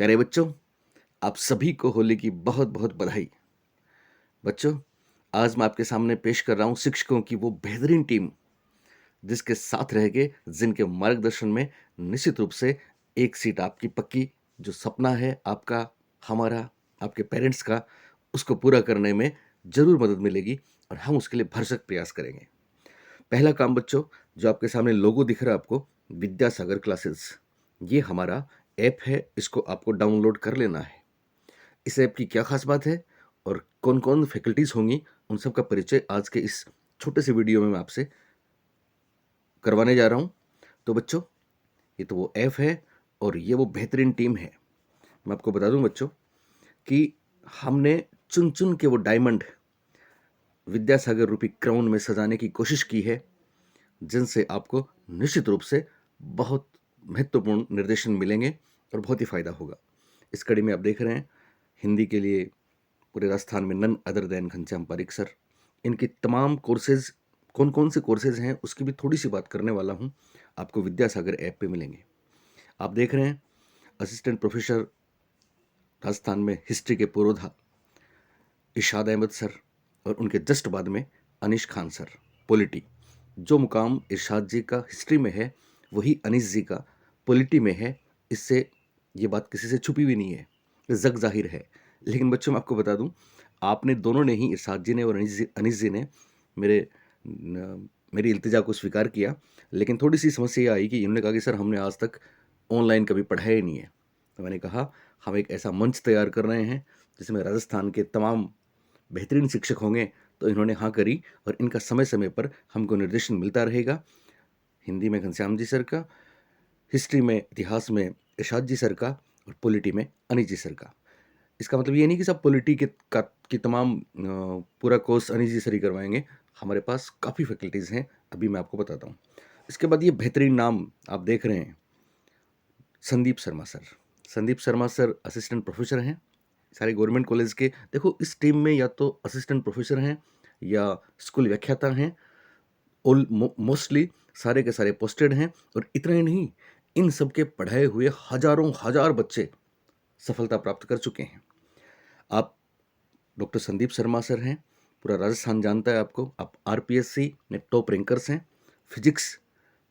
प्यारे बच्चों, आप सभी को होली की बहुत बहुत बधाई। बच्चों, आज मैं आपके सामने पेश कर रहा हूँ शिक्षकों की वो बेहतरीन टीम, जिसके साथ रह के जिनके मार्गदर्शन में निश्चित रूप से एक सीट आपकी पक्की। जो सपना है आपका, हमारा, आपके पेरेंट्स का, उसको पूरा करने में जरूर मदद मिलेगी और हम उसके लिए भरसक प्रयास करेंगे। पहला काम बच्चों, जो आपके सामने लोगो दिख रहा है आपको, विद्यासागर क्लासेस, ये हमारा ऐप है। इसको आपको डाउनलोड कर लेना है। इस ऐप की क्या खास बात है और कौन कौन फैकल्टीज होंगी, उन सब का परिचय आज के इस छोटे से वीडियो में मैं आपसे करवाने जा रहा हूँ। तो बच्चों, ये तो वो ऐप है और ये वो बेहतरीन टीम है। मैं आपको बता दूं बच्चों कि हमने चुन चुन के वो डायमंड विद्यासागर रूपी क्राउन में सजाने की कोशिश की है, जिनसे आपको निश्चित रूप से बहुत महत्वपूर्ण निर्देशन मिलेंगे और बहुत ही फायदा होगा। इस कड़ी में आप देख रहे हैं, हिंदी के लिए पूरे राजस्थान में none other than Ghanshyam Pareek sir. इनकी तमाम कोर्सेज, कौन कौन से कोर्सेज हैं उसकी भी थोड़ी सी बात करने वाला हूं, आपको विद्यासागर ऐप पे मिलेंगे। आप देख रहे हैं असिस्टेंट प्रोफेसर राजस्थान में हिस्ट्री के पुरोधा इरशाद अहमद सर, और उनके जस्ट बाद में अनीश खान सर पॉलिटी। जो मुकाम इरशाद जी का हिस्ट्री में है, वही अनीस जी का पॉलिटी में है। इससे ये बात किसी से छुपी भी नहीं है, जग जाहिर है। लेकिन बच्चों, मैं आपको बता दूं, आपने दोनों ने ही, इरशाद जी ने और अनीस जी ने मेरी इल्तिजा को स्वीकार किया। लेकिन थोड़ी सी समस्या ये आई कि इन्होंने कहा कि सर, हमने आज तक ऑनलाइन कभी पढ़ाया ही नहीं है। तो मैंने कहा, हम एक ऐसा मंच तैयार कर रहे हैं जिसमें राजस्थान के तमाम बेहतरीन शिक्षक होंगे। तो इन्होंने हाँ करी और इनका समय समय पर हमको निर्देशन मिलता रहेगा। हिंदी में घनश्याम जी सर का, हिस्ट्री में, इतिहास में इरशाद जी सर का, और पॉलिटी में अनीस जी सर का। इसका मतलब ये नहीं कि सब पॉलिटी की तमाम पूरा कोर्स अनीस जी सर ही करवाएंगे। हमारे पास काफ़ी फैकल्टीज़ हैं, अभी मैं आपको बताता हूँ। इसके बाद ये बेहतरीन नाम आप देख रहे हैं, Sandeep Sharma sir. Sandeep Sharma sir assistant professor हैं सारे गवर्नमेंट कॉलेज के। देखो, इस टीम में या तो असिस्टेंट प्रोफेसर हैं या स्कूल व्याख्याता हैं। ऑल मोस्टली सारे के सारे पोस्टेड हैं। और इतना ही नहीं, इन सब के पढ़ाए हुए हजारों हजार बच्चे सफलता प्राप्त कर चुके हैं। आप डॉक्टर संदीप शर्मा सर हैं, पूरा राजस्थान जानता है आपको। आप आरपीएससी में टॉप रैंकर्स हैं। फिजिक्स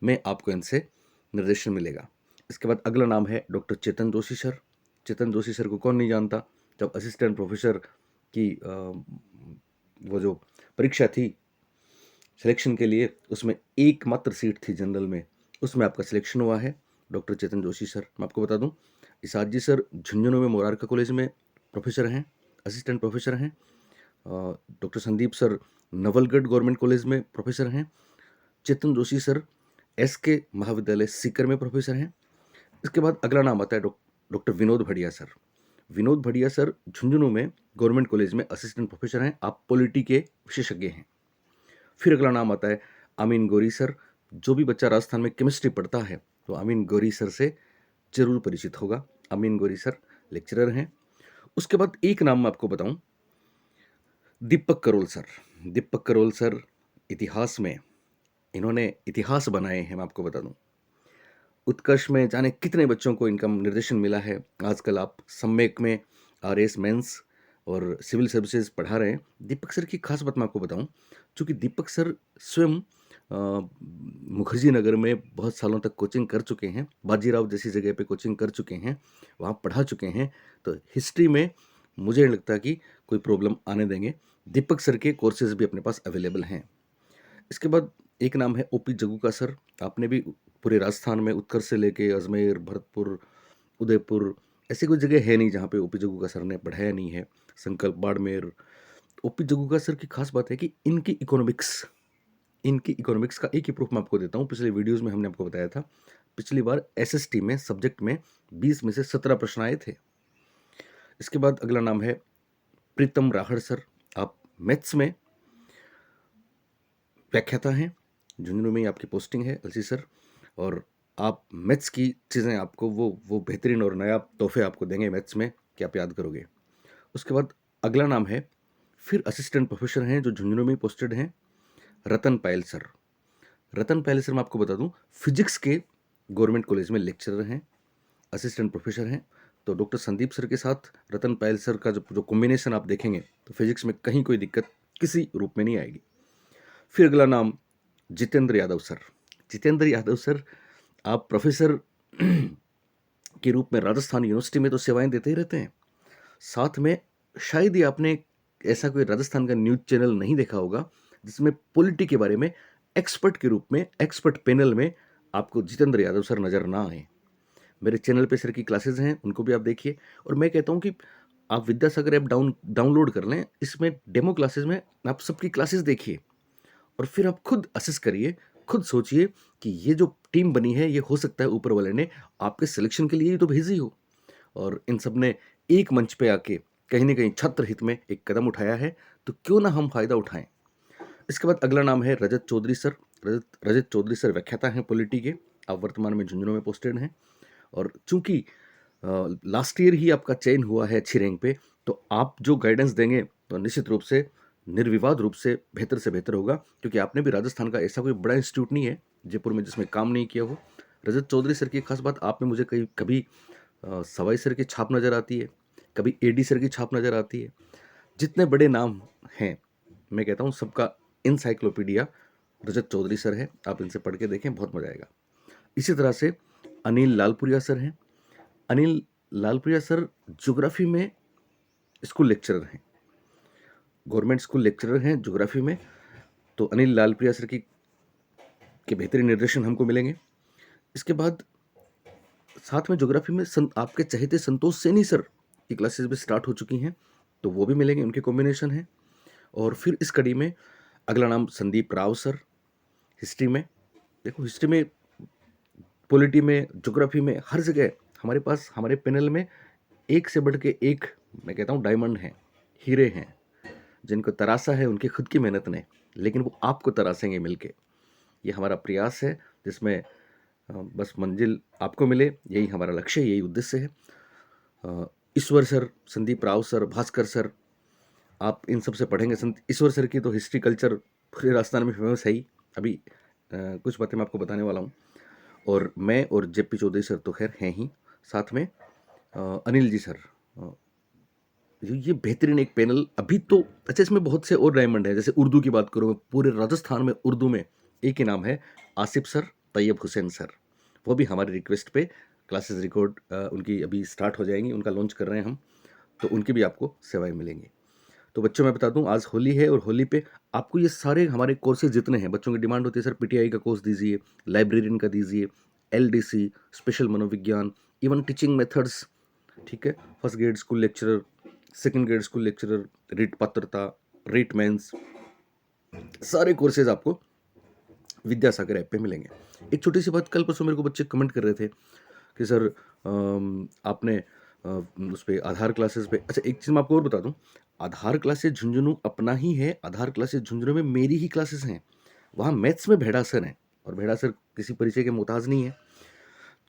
में आपको इनसे निर्देशन मिलेगा। इसके बाद अगला नाम है डॉक्टर चेतन जोशी सर। चेतन जोशी सर को कौन नहीं जानता। जब असिस्टेंट प्रोफेसर की वो जो परीक्षा थी सिलेक्शन के लिए, उसमें एकमात्र सीट थी जनरल में, उसमें आपका सिलेक्शन हुआ है। डॉक्टर चेतन जोशी सर, मैं आपको बता दूं, इसाद जी सर झुंझुनू में मोरारका कॉलेज में प्रोफेसर हैं, असिस्टेंट प्रोफेसर हैं। Doctor Sandeep sir Nawalgarh government college में प्रोफेसर हैं। चेतन जोशी सर एसके महाविद्यालय सीकर में प्रोफेसर हैं। इसके बाद अगला नाम आता है doctor Vinod Bhadiya sir. Vinod Bhadiya sir Jhunjhunu में गवर्नमेंट कॉलेज में असिस्टेंट प्रोफेसर हैं। आप पॉलिटी के विशेषज्ञ हैं। फिर अगला नाम आता है अमीन गौरी सर। जो भी बच्चा राजस्थान में केमिस्ट्री पढ़ता है तो अमीन गौरी सर से जरूर परिचित होगा। अमीन गौरी सर लेक्चरर हैं। उसके बाद एक नाम मैं आपको बताऊं, दीपक करोल सर। दीपक करोल सर इतिहास में, इन्होंने इतिहास बनाए हैं। मैं आपको बता दूं, उत्कर्ष में जाने कितने बच्चों को इनका निर्देशन मिला है। आजकल आप सम्मेक में आरएस मेंस और सिविल सर्विसेज पढ़ा रहे हैं। दीपक सर की खास बात मैं आपको बताऊं, चूँकि दीपक सर स्वयं मुखर्जी नगर में बहुत सालों तक कोचिंग कर चुके हैं, बाजीराव जैसी जगह पे कोचिंग कर चुके हैं, वहाँ पढ़ा चुके हैं। तो हिस्ट्री में मुझे नहीं लगता कि कोई प्रॉब्लम आने देंगे। दीपक सर के कोर्सेज भी अपने पास अवेलेबल हैं। इसके बाद एक नाम है ओपी जगूका सर। आपने भी पूरे राजस्थान में उत्कर्ष से लेके अजमेर, भरतपुर, उदयपुर, ऐसी कोई जगह है नहीं जहाँ पे ओपी जगूका सर ने पढ़ाया नहीं है। संकल्प, बाड़मेर। ओपी जगूका सर की खास बात है कि इनकी इकोनॉमिक्स का एक ही प्रूफ मैं आपको देता हूँ। पिछले वीडियोज़ में हमने आपको बताया था, पिछली बार एसएसटी में सब्जेक्ट में 20 में से 17 प्रश्न आए थे। इसके बाद अगला नाम है प्रीतम राहड़ सर। आप मैथ्स में व्याख्याता हैं। झुंझुनू में ही आपकी पोस्टिंग है अलसी सर, और आप मैथ्स की चीज़ें, आपको वो बेहतरीन और नया तोहफे आपको देंगे मैथ्स में कि आप याद करोगे। उसके बाद अगला नाम है, फिर असिस्टेंट प्रोफेसर हैं जो झुंझुनू में पोस्टेड हैं, रतन पायल सर। रतन पायल सर, मैं आपको बता दूं, फिजिक्स के गवर्नमेंट कॉलेज में लेक्चरर हैं, असिस्टेंट प्रोफेसर हैं। तो डॉक्टर संदीप सर के साथ रतन पायल सर का जो कॉम्बिनेशन आप देखेंगे तो फिजिक्स में कहीं कोई दिक्कत किसी रूप में नहीं आएगी। फिर अगला नाम जितेंद्र यादव सर। जितेंद्र यादव सर, आप प्रोफेसर के रूप में राजस्थान यूनिवर्सिटी में तो सेवाएं देते ही रहते हैं, साथ में शायद ही आपने ऐसा कोई राजस्थान का न्यूज चैनल नहीं देखा होगा जिसमें पॉलिटी के बारे में एक्सपर्ट के रूप में, एक्सपर्ट पैनल में आपको जितेंद्र यादव सर नजर ना आए। मेरे चैनल पे सर की क्लासेस हैं, उनको भी आप देखिए। और मैं कहता हूँ कि आप विद्यासागर ऐप डाउनलोड कर लें, इसमें डेमो क्लासेस में आप सबकी क्लासेस देखिए और फिर आप खुद असेस करिए, खुद सोचिए कि ये जो टीम बनी है ये हो सकता है ऊपर वाले ने आपके सिलेक्शन के लिए ही तो भेजी हो। और इन सब ने एक मंच पे आके कहीं ना कहीं छात्र हित में एक कदम उठाया है, तो क्यों ना हम फायदा उठाएं। इसके बाद अगला नाम है रजत चौधरी सर। रजत चौधरी सर व्याख्याता हैं पॉलिटी के, आप वर्तमान में झुंझुनू में पोस्टेड हैं। और चूंकि लास्ट ईयर ही आपका चयन हुआ है अच्छी रैंक पे, तो आप जो गाइडेंस देंगे तो निश्चित रूप से, निर्विवाद रूप से बेहतर होगा, क्योंकि आपने भी राजस्थान का ऐसा कोई बड़ा इंस्टीट्यूट नहीं है जयपुर में जिसमें काम नहीं किया हो। रजत चौधरी सर की एक खास बात, आप में मुझे कभी सवाई सर की छाप नज़र आती है, कभी एडी सर की छाप नज़र आती है। जितने बड़े नाम हैं, मैं कहता हूँ सबका इनसाइक्लोपीडिया रजत चौधरी सर है, आप इनसे पढ़ के देखें, बहुत मजा आएगा। इसी तरह से अनिल लालपुरिया सर हैं। अनिल लालपुरिया सर ज्योग्राफी में स्कूल लेक्चरर हैं, गवर्नमेंट स्कूल लेक्चरर हैं ज्योग्राफी में। तो अनिल लालपुरिया सर के बेहतरीन निर्देशन हमको मिलेंगे। इसके बाद साथ में ज्योग्राफी में आपके चहेते संतोष सैनी सर की क्लासेस भी स्टार्ट हो चुकी हैं, तो वो भी मिलेंगे, उनके कॉम्बिनेशन है। और फिर इस कड़ी में अगला नाम संदीप राव सर। हिस्ट्री में देखो, हिस्ट्री में, पॉलिटी में, ज्योग्राफी में, हर जगह हमारे पास, हमारे पैनल में एक से बढ़ के एक, मैं कहता हूँ डायमंड हैं, हीरे हैं, जिनको तराशा है उनकी खुद की मेहनत ने, लेकिन वो आपको तराशेंगे मिलके। ये हमारा प्रयास है जिसमें बस मंजिल आपको मिले, यही हमारा लक्ष्य है, यही उद्देश्य है। Ishwar sir, Sandeep Rao sir, Bhaskar sir, आप इन सब से पढ़ेंगे। ईश्वर सर की तो हिस्ट्री कल्चर पूरे राजस्थान में फेमस है ही। अभी कुछ बातें मैं आपको बताने वाला हूँ। और मैं और जेपी चौधरी सर तो खैर हैं ही, साथ में अनिल जी सर। ये बेहतरीन एक पैनल अभी तो। अच्छा, इसमें बहुत से और डायमंड है, जैसे उर्दू की बात करूँ, पूरे राजस्थान में उर्दू में एक ही नाम है, आसिफ सर, तैयब हुसैन सर। वो भी हमारी रिक्वेस्ट पे क्लासेस रिकॉर्ड उनकी अभी स्टार्ट हो जाएंगी, उनका लॉन्च कर रहे हैं हम, तो उनकी भी आपको सेवाएं मिलेंगी। तो बच्चों, मैं बता दूं, आज होली है और होली पे आपको ये सारे हमारे कोर्सेज जितने हैं, बच्चों की डिमांड होती है सर पीटीआई का कोर्स दीजिए, लाइब्रेरियन का दीजिए, एलडीसी, स्पेशल मनोविज्ञान, इवन टीचिंग मेथड्स, ठीक है, first grade school lecturer, second grade school lecturer, REET पात्रता, रीट मेंस, सारे कोर्सेज आपको विद्यासागर ऐप पे मिलेंगे। एक छोटी सी बात, कल परसों मेरे को बच्चे कमेंट कर रहे थे कि सर आपने उस पर आधार क्लासेस पे, अच्छा एक चीज़ मैं आपको और बता दूं, आधार क्लासेस झुंझुनू अपना ही है, आधार क्लासेस झुंझुनू में मेरी ही क्लासेस हैं। वहाँ मैथ्स में भेड़ा सर हैं, और भेड़ा सर किसी परिचय के मोहताज नहीं है।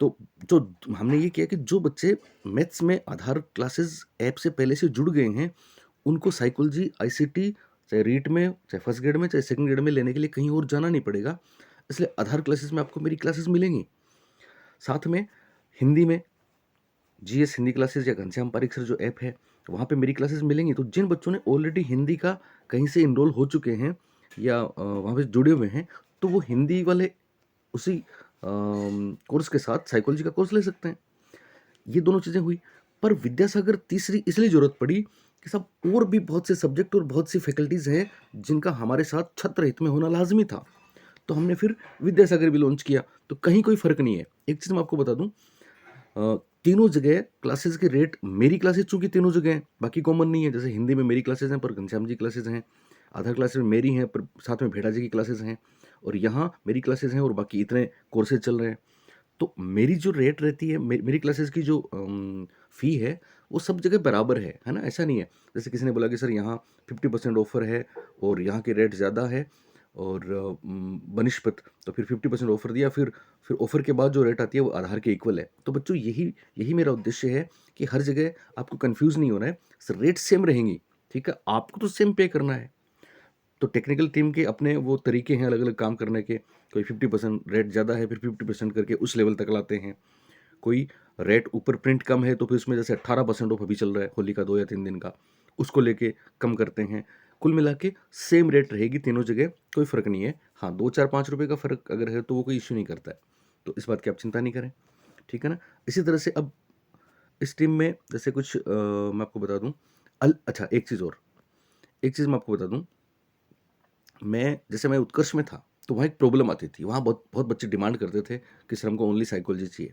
तो जो हमने ये किया कि जो बच्चे मैथ्स में आधार क्लासेस ऐप से पहले से जुड़ गए हैं, उनको साइकोलॉजी, आईसीटी, चाहे रीट में, चाहे फर्स्ट ग्रेड में, चाहे सेकंड ग्रेड में लेने के लिए कहीं और जाना नहीं पड़ेगा। इसलिए आधार क्लासेस में आपको मेरी क्लासेस मिलेंगी। साथ में हिंदी में जीएस हिंदी क्लासेस या घनश्याम पारिक सर जो ऐप है, वहाँ पे मेरी क्लासेस मिलेंगी। तो जिन बच्चों ने ऑलरेडी हिंदी का कहीं से इनरोल हो चुके हैं या वहाँ पे जुड़े हुए हैं, तो वो हिंदी वाले उसी कोर्स के साथ साइकोलॉजी का कोर्स ले सकते हैं। ये दोनों चीज़ें हुई। पर विद्यासागर तीसरी इसलिए ज़रूरत पड़ी कि सब और भी बहुत से सब्जेक्ट और बहुत सी फैकल्टीज़ हैं जिनका हमारे साथ छात्र हित में होना लाजमी था। तो हमने फिर विद्यासागर भी लॉन्च किया, तो कहीं कोई फ़र्क नहीं है। एक चीज़ मैं आपको बता दूं, तीनों जगह क्लासेस के रेट, मेरी क्लासेस चूंकि तीनों जगह हैं, बाकी कॉमन नहीं है। जैसे हिंदी में मेरी क्लासेस हैं पर घनश्याम जी क्लासेस हैं, आधार क्लासेस में मेरी हैं पर साथ में भेड़ा जी की क्लासेस हैं, और यहाँ मेरी क्लासेस हैं और बाकी इतने कोर्सेज चल रहे हैं। तो मेरी जो रेट रहती है, मेरी क्लासेस की जो फ़ी है, वो सब जगह बराबर है ना, ऐसा नहीं है। जैसे किसी ने बोला कि सर यहाँ 50% ऑफर है और यहाँ के रेट ज़्यादा है और बनिस्पत, तो फिर 50% ऑफर दिया, फिर ऑफर के बाद जो रेट आती है वो आधार के इक्वल है। तो बच्चों, यही यही मेरा उद्देश्य है कि हर जगह आपको कंफ्यूज नहीं होना है, सर रेट सेम रहेंगी, ठीक है, आपको तो सेम पे करना है। तो टेक्निकल टीम के अपने वो तरीके हैं अलग अलग काम करने के, कोई 50% रेट ज़्यादा है फिर 50% करके उस लेवल तक लाते हैं, कोई रेट ऊपर प्रिंट कम है तो फिर उसमें जैसे 18% ऑफ अभी चल रहा है होली का 2 या 3 दिन का, उसको लेके कम करते हैं। कुल मिला के सेम रेट रहेगी तीनों जगह, कोई फ़र्क नहीं है। हाँ, 2, 4, 5 रुपए का फ़र्क अगर है तो वो कोई इश्यू नहीं करता है, तो इस बात की आप चिंता नहीं करें, ठीक है ना? इसी तरह से अब इस टीम में जैसे कुछ मैं आपको बता दूँ अच्छा एक चीज़ मैं आपको बता दूँ, मैं उत्कर्ष में था, तो वहाँ एक प्रॉब्लम आती थी। वहाँ बहुत बहुत बच्चे डिमांड करते थे कि सर हमको ओनली साइकोलॉजी चाहिए।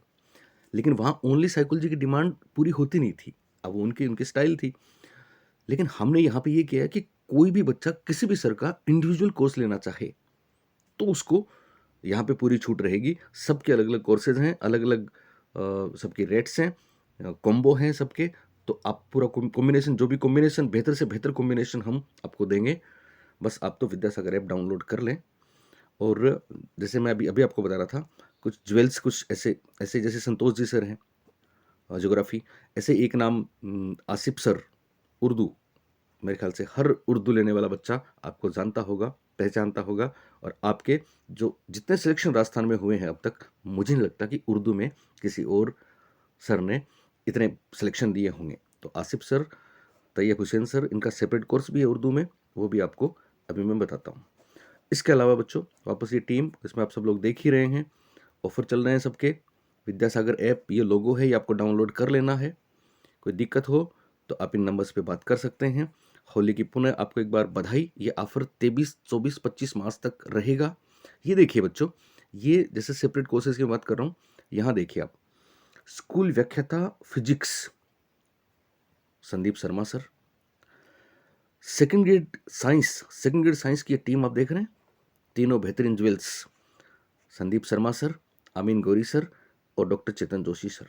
लेकिन वहाँ ओनली साइकोलॉजी की डिमांड पूरी होती नहीं थी। अब वो उनकी उनकी स्टाइल थी। लेकिन हमने यहाँ पे ये किया है कि कोई भी बच्चा किसी भी सर का इंडिविजुअल कोर्स लेना चाहे, तो उसको यहाँ पे पूरी छूट रहेगी। सबके अलग-अलग कोर्सेज़ हैं, अलग-अलग सबके रेट्स हैं, कॉम्बो हैं सबके। तो आप पूरा कॉम्बिनेशन जो भी कॉम्बिनेशन बेहतर से बेहतर कॉम्बिनेशन हम आपको देंगे। बस आप तो विद्यासागर ऐप डाउनलोड कर लें। और जैसे मैं अभी अभी आपको बता रहा था, कुछ ज्वेल्स कुछ ऐसे ऐसे जैसे संतोष जी सर हैं ज्योग्राफी, ऐसे एक नाम आसिफ सर उर्दू, मेरे ख्याल से हर उर्दू लेने वाला बच्चा आपको जानता होगा, पहचानता होगा। और आपके जो जितने सिलेक्शन राजस्थान में हुए हैं अब तक, मुझे नहीं लगता कि उर्दू में किसी और सर ने इतने सिलेक्शन दिए होंगे। तो आसिफ सर, तैयब हुसैन सर, इनका सेपरेट कोर्स भी है उर्दू में, वो भी आपको अभी मैं बताता हूँ। इसके अलावा बच्चों, वापस ये टीम, इसमें आप सब लोग देख ही रहे हैं, ऑफर चल रहे हैं सबके। विद्यासागर ऐप, ये लोगो है, ये आपको डाउनलोड कर लेना है। कोई दिक्कत हो तो आप इन नंबर्स पे बात कर सकते हैं। होली की पुनः आपको एक बार बधाई। ये ऑफर 23, 24, 25 मार्च तक रहेगा। ये देखिए बच्चों, ये जैसे सेपरेट कोर्सेज की बात कर रहा हूँ, यहाँ देखिए आप, स्कूल व्याख्याता physics Sandeep Sharma sir, second grade science की टीम आप देख रहे हैं, तीनों बेहतरीन ज्वेल्स, संदीप शर्मा सर, अमीन गौरी सर और डॉक्टर चेतन जोशी सर।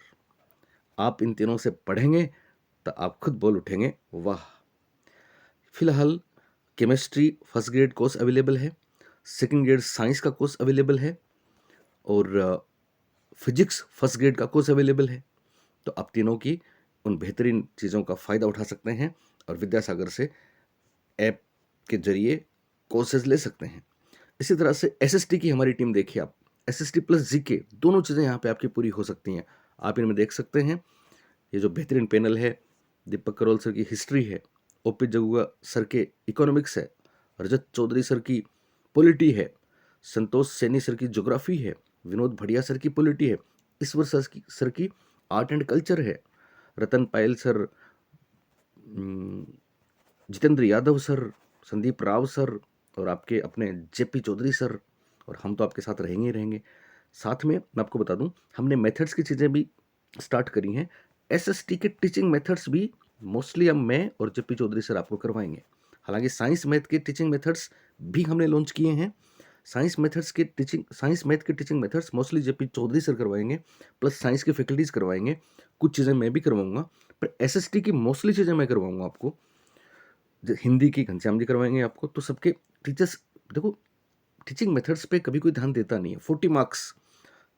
आप इन तीनों से पढ़ेंगे तो आप खुद बोल उठेंगे वाह। फिलहाल chemistry first grade course available है, सेकंड ग्रेड साइंस का कोर्स अवेलेबल है और फिजिक्स फर्स्ट ग्रेड का कोर्स अवेलेबल है। तो आप तीनों की उन बेहतरीन चीज़ों का फ़ायदा उठा सकते हैं और विद्यासागर से ऐप के जरिए कोर्सेज ले सकते हैं। इसी तरह से एसएसटी की हमारी टीम देखिए आप, एसएसटी प्लस जीके, दोनों चीज़ें यहाँ पे आपकी पूरी हो सकती हैं। आप इनमें देख सकते हैं, ये जो बेहतरीन पैनल है, दीपक करोल सर की हिस्ट्री है, ओपी जगुआ सर के इकोनॉमिक्स है, रजत चौधरी सर की पॉलिटी है, संतोष सैनी सर की ज्योग्राफी है, विनोद भड़िया सर की पॉलिटी है, ईश्वर सर की आर्ट एंड कल्चर है, Ratan Payal sir, Jitendra Yadav sir, Sandeep Rao sir और आपके अपने जेपी चौधरी सर, और हम तो आपके साथ रहेंगे ही रहेंगे। साथ में मैं आपको बता दूं, हमने मेथड्स की चीज़ें भी स्टार्ट करी हैं। एसएसटी के टीचिंग मेथड्स भी मोस्टली अब मैं और जेपी चौधरी सर आपको करवाएंगे। हालांकि साइंस मैथ के टीचिंग मेथड्स भी हमने लॉन्च किए हैं। साइंस मैथ के teaching methods mostly JP Chaudhary sir करवाएंगे, प्लस साइंस की फैकल्टीज करवाएंगे, कुछ चीज़ें मैं भी करवाऊंगा, पर एसएसटी की मोस्टली चीज़ें मैं करवाऊंगा आपको। हिंदी की घनश्याम जी करवाएंगे आपको। तो सबके टीचर्स, देखो टीचिंग मेथड्स पे कभी कोई ध्यान देता नहीं है। 40 मार्क्स,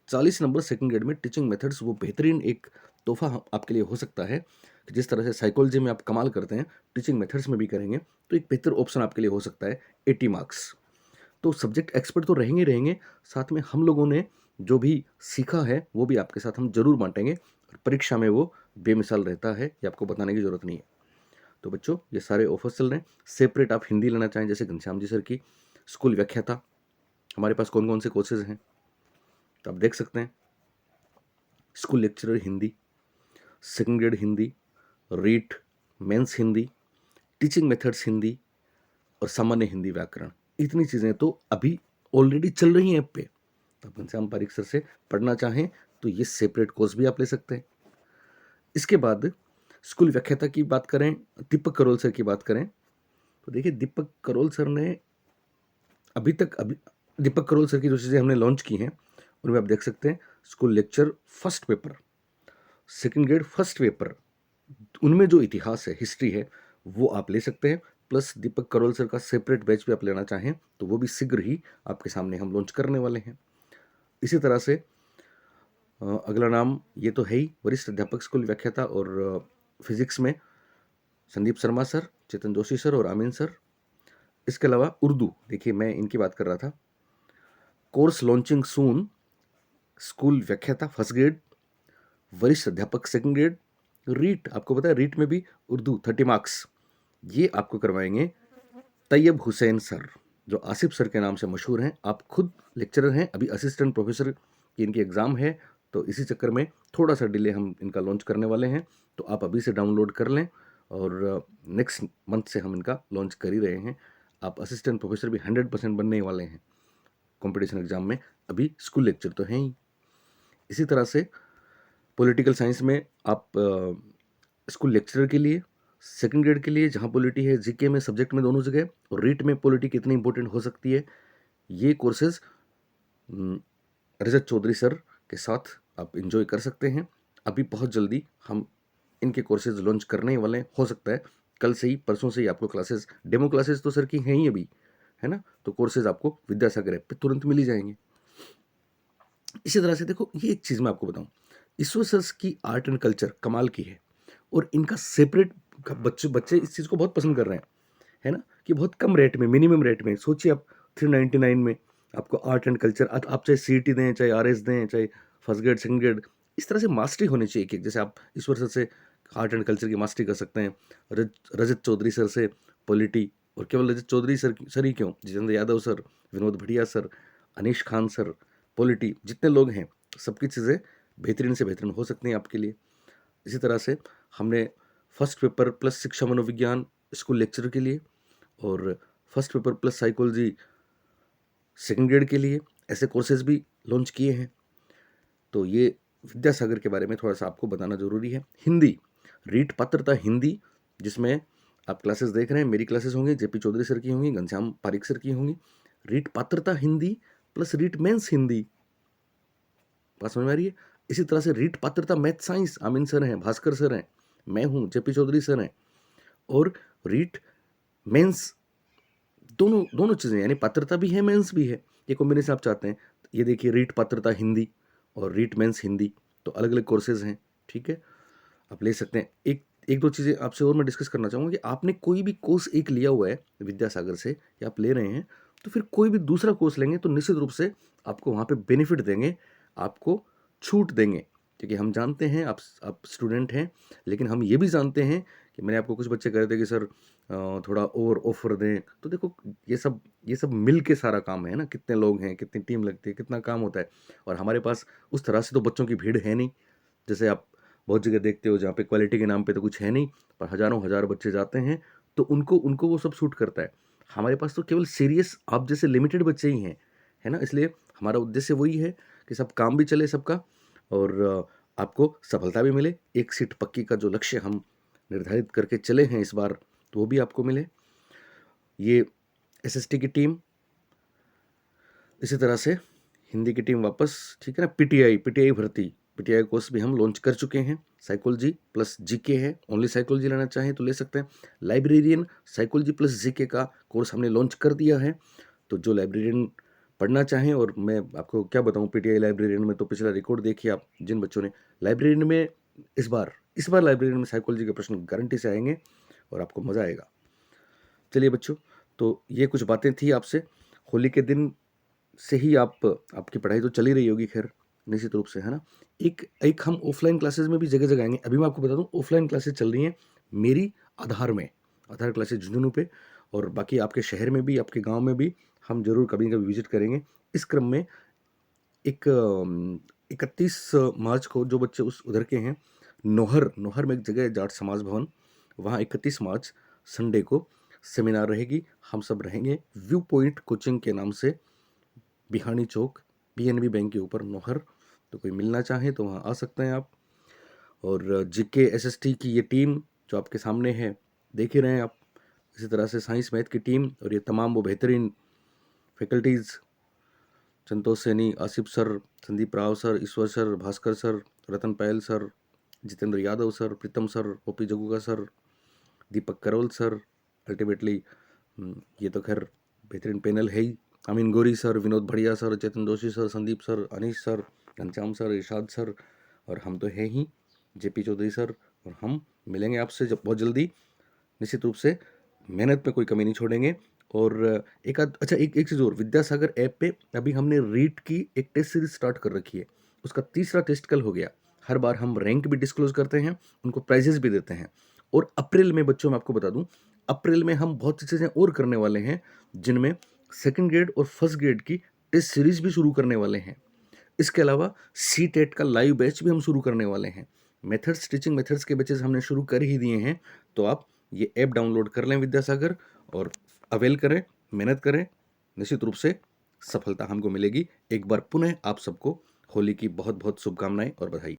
40 नंबर सेकंड ग्रेड में टीचिंग मेथड्स, वो बेहतरीन एक तोहफा आपके लिए हो सकता है कि जिस तरह से साइकोलॉजी में आप कमाल करते हैं, टीचिंग मेथड्स में भी करेंगे तो एक बेहतर ऑप्शन आपके लिए हो सकता है। 80 मार्क्स, तो सब्जेक्ट एक्सपर्ट तो रहेंगे रहेंगे, साथ में हम लोगों ने जो भी सीखा है वो भी आपके साथ हम जरूर बांटेंगे, और परीक्षा में वो बेमिसाल रहता है, ये आपको बताने की जरूरत नहीं है। तो बच्चों, ये सारे ऑफर्स चल रहे हैं। सेपरेट आप हिंदी लेना चाहें, जैसे घनश्याम जी सर की स्कूल व्याख्याता, हमारे पास कौन कौन से कोर्सेज हैं तो आप देख सकते हैं। School lecturer Hindi, second grade Hindi, REET, mains Hindi, teaching methods Hindi और सामान्य हिंदी व्याकरण, इतनी चीज़ें तो अभी ऑलरेडी चल रही हैं ऐप पे। तो आप घनश्याम पारिक सर से पढ़ना चाहें तो ये सेपरेट कोर्स भी आप ले सकते हैं। इसके बाद स्कूल व्याख्याता की बात करें, दीपक करोल सर की बात करें, तो देखिए दीपक करोल सर ने अभी दीपक करोल सर की जो चीज़ें हमने लॉन्च की हैं उनमें आप देख सकते हैं, school lecture first paper, second grade first paper, उनमें जो इतिहास है, हिस्ट्री है, वो आप ले सकते हैं। प्लस दीपक करोल सर का सेपरेट बैच भी आप लेना चाहें तो वो भी शीघ्र ही आपके सामने हम लॉन्च करने वाले हैं। इसी तरह से अगला नाम ये तो है ही, वरिष्ठ अध्यापक स्कूल व्याख्याता और फिजिक्स में संदीप शर्मा सर, चेतन जोशी सर और आमीन सर। इसके अलावा उर्दू, देखिए मैं इनकी बात कर रहा था, कोर्स लॉन्चिंग सून, स्कूल व्याख्याता फर्स्ट ग्रेड, वरिष्ठ अध्यापक सेकंड ग्रेड, रीट, आपको पता है रीट में भी उर्दू 30 मार्क्स, ये आपको करवाएंगे तैयब हुसैन सर, जो आसिफ सर के नाम से मशहूर हैं। आप खुद लेक्चरर हैं, अभी असिस्टेंट प्रोफेसर की इनकी एग्ज़ाम है, तो इसी चक्कर में थोड़ा सा डिले हम इनका लॉन्च करने वाले हैं, तो आप अभी से डाउनलोड कर लें और नेक्स्ट मंथ से हम इनका लॉन्च कर ही रहे हैं। आप असिस्टेंट प्रोफेसर भी 100% बनने वाले हैं कंपटीशन एग्ज़ाम में, अभी स्कूल लेक्चर तो हैं ही। इसी तरह से पॉलिटिकल साइंस में आप स्कूल लेक्चरर के लिए सेकंड ग्रेड के लिए, जहाँ पॉलिटी है जीके में, सब्जेक्ट में, दोनों जगह, और रीट में पॉलिटी कितनी इंपॉर्टेंट हो सकती है, ये कोर्सेज रजत चौधरी सर के साथ आप इंजॉय कर सकते हैं। अभी बहुत जल्दी हम इनके कोर्सेज लॉन्च करने वाले हैं, हो सकता है कल से ही, परसों से ही आपको क्लासेस, डेमो क्लासेस तो सर की हैं ही अभी, है ना, तो कोर्सेज आपको विद्यासागर ऐप पे तुरंत मिल ही जाएंगे। इसी तरह से देखो, ये एक चीज़ मैं आपको बताऊं, ईश्वर सर की आर्ट एंड कल्चर कमाल की है, और इनका सेपरेट, बच्चे बच्चे इस चीज़ को बहुत पसंद कर रहे हैं, है ना, कि बहुत कम रेट में, मिनिमम रेट में, सोचिए आप 399 में आपको आर्ट एंड कल्चर, आप चाहे सीईटी दें, चाहे आरएस दें, चाहे फर्स्ट ग्रेड सेकंड ग्रेड, इस तरह से मास्टरी होनी चाहिए कि जैसे आप ईश्वर सर से आर्ट एंड कल्चर की मास्टरी कर सकते हैं, रजत चौधरी सर से पॉलिटी, और केवल रजत चौधरी सर ही क्यों, Jitendra Yadav sir, Vinod Bhatia sir, Anish Khan sir, polity, जितने लोग हैं सबकी चीज़ें बेहतरीन से बेहतरीन हो सकती हैं आपके लिए। इसी तरह से हमने फर्स्ट पेपर प्लस शिक्षा मनोविज्ञान स्कूल लेक्चर के लिए, और first paper plus psychology second grade के लिए ऐसे कोर्सेज भी लॉन्च किए हैं। तो ये विद्यासागर के बारे में थोड़ा सा आपको बताना ज़रूरी है। हिंदी रीट पात्रता हिंदी, जिसमें आप क्लासेस देख रहे हैं, मेरी क्लासेस होंगी, जेपी चौधरी सर की होंगी, घनश्याम पारिक सर की होंगी। रीट पात्रता हिंदी प्लस रीट मेंस हिंदी, बात समझ में आ रही है। इसी तरह से रीट पात्रता मैथ साइंस, आमिन सर हैं, भास्कर सर हैं, मैं हूँ, जेपी चौधरी सर हैं, और रीट मेंस, दोनों दोनों चीज़ें, यानी पात्रता भी है, मेंस भी है, ये कॉम्बिनेशन आप चाहते हैं, ये देखिए रीट पात्रता हिंदी और रीट मेंस हिंदी, तो अलग अलग कोर्सेज हैं, ठीक है, आप ले सकते हैं। एक एक दो चीज़ें आपसे और मैं डिस्कस करना चाहूँगा कि आपने कोई भी कोर्स एक लिया हुआ है विद्यासागर से, या आप ले रहे हैं, तो फिर कोई भी दूसरा कोर्स लेंगे तो निश्चित रूप से आपको वहाँ पे बेनिफिट देंगे, आपको छूट देंगे, क्योंकि हम जानते हैं आप स्टूडेंट हैं, लेकिन हम ये भी जानते हैं कि मैंने आपको कुछ बच्चे कह रहे थे कि सर थोड़ा और ऑफर दें, तो देखो ये सब मिल के सारा काम है ना, कितने लोग हैं, कितनी टीम लगती है, कितना काम होता है, और हमारे पास उस तरह से तो बच्चों की भीड़ है नहीं, जैसे आप बहुत जगह देखते हो जहाँ पे क्वालिटी के नाम पे तो कुछ है नहीं, पर हज़ारों हज़ार बच्चे जाते हैं, तो उनको उनको वो सब सूट करता है। हमारे पास तो केवल सीरियस आप जैसे लिमिटेड बच्चे ही हैं, है ना, इसलिए हमारा उद्देश्य वही है कि सब काम भी चले सबका, और आपको सफलता भी मिले, एक सीट पक्की का जो लक्ष्य हम निर्धारित करके चले हैं इस बार, तो वो भी आपको मिले। ये एसएसटी की टीम, इसी तरह से हिंदी की टीम वापस, ठीक है ना, पीटीआई भर्ती, पीटीआई कोर्स भी हम लॉन्च कर चुके हैं, साइकोलॉजी प्लस जीके है, ओनली साइकोलॉजी लेना चाहें तो ले सकते हैं। लाइब्रेरियन साइकोलॉजी प्लस जीके का कोर्स हमने लॉन्च कर दिया है, तो जो लाइब्रेरियन पढ़ना चाहें, और मैं आपको क्या बताऊं, पीटीआई लाइब्रेरियन में तो पिछला रिकॉर्ड देखिए आप, जिन बच्चों ने लाइब्रेरियन में इस बार लाइब्रेरियन में साइकोलॉजी के प्रश्न गारंटी से आएंगे और आपको मज़ा आएगा। चलिए बच्चों, तो ये कुछ बातें थी आपसे। होली के दिन से ही आपकी पढ़ाई तो चली रही होगी, खैर निश्चित रूप से, है ना। एक एक हम ऑफलाइन क्लासेस में भी जगह जगह आएंगे। अभी मैं आपको बता दूं, ऑफलाइन क्लासेस चल रही हैं मेरी आधार क्लासेस झुंझुनू पे, और बाकी आपके शहर में भी, आपके गांव में भी हम जरूर कभी कभी विजिट करेंगे। इस क्रम में एक 31 मार्च को जो बच्चे उधर के हैं, नोहर में एक जगह है जाट समाज भवन, वहाँ 31 मार्च संडे को सेमिनार रहेगी, हम सब रहेंगे व्यू पॉइंट कोचिंग के नाम से, बिहानी चौक, पीएनबी बैंक के ऊपर, नोहर। तो कोई मिलना चाहे तो वहाँ आ सकते हैं आप। और जीके एसएसटी की ये टीम जो आपके सामने है, देख ही रहे हैं आप, इसी तरह से साइंस मैथ की टीम, और ये तमाम वो बेहतरीन फैकल्टीज़, संतोष सैनी, आसिफ सर, संदीप राव सर, ईश्वर सर, भास्कर सर, रतन पायल सर, जितेंद्र यादव सर, प्रीतम सर, ओपी जगुगा सर, दीपक करोल सर, अल्टीमेटली ये तो खैर बेहतरीन पैनल है ही, अमीन गोरी sir, Vinod Bhadiya sir, Chetan Joshi sir, Sandeep sir, Anish sir, Ghanshyam sir, Irshad sir, और हम तो हैं ही, जेपी चौधरी सर, और हम मिलेंगे आपसे जब बहुत जल्दी, निश्चित रूप से मेहनत में कोई कमी नहीं छोड़ेंगे। और एक एक चीज़ और, विद्यासागर ऐप पे अभी हमने रीट की एक टेस्ट सीरीज स्टार्ट कर रखी है, उसका तीसरा टेस्ट कल हो गया। हर बार हम रैंक भी डिस्क्लोज करते हैं, उनको प्राइजेस भी देते हैं। और अप्रैल में बच्चों, मैं आपको बता दूं, अप्रैल में हम बहुत सी चीज़ें और करने वाले हैं, जिनमें सेकंड ग्रेड और फर्स्ट ग्रेड की टेस्ट सीरीज भी शुरू करने वाले हैं। इसके अलावा सी टेट का लाइव बैच भी हम शुरू करने वाले हैं। मेथड्स, टीचिंग मेथड्स के बैचेस हमने शुरू कर ही दिए हैं। तो आप ये ऐप डाउनलोड कर लें विद्यासागर, और अवेल करें, मेहनत करें, निश्चित रूप से सफलता हमको मिलेगी। एक बार पुनः आप सबको होली की बहुत बहुत शुभकामनाएं और बधाई।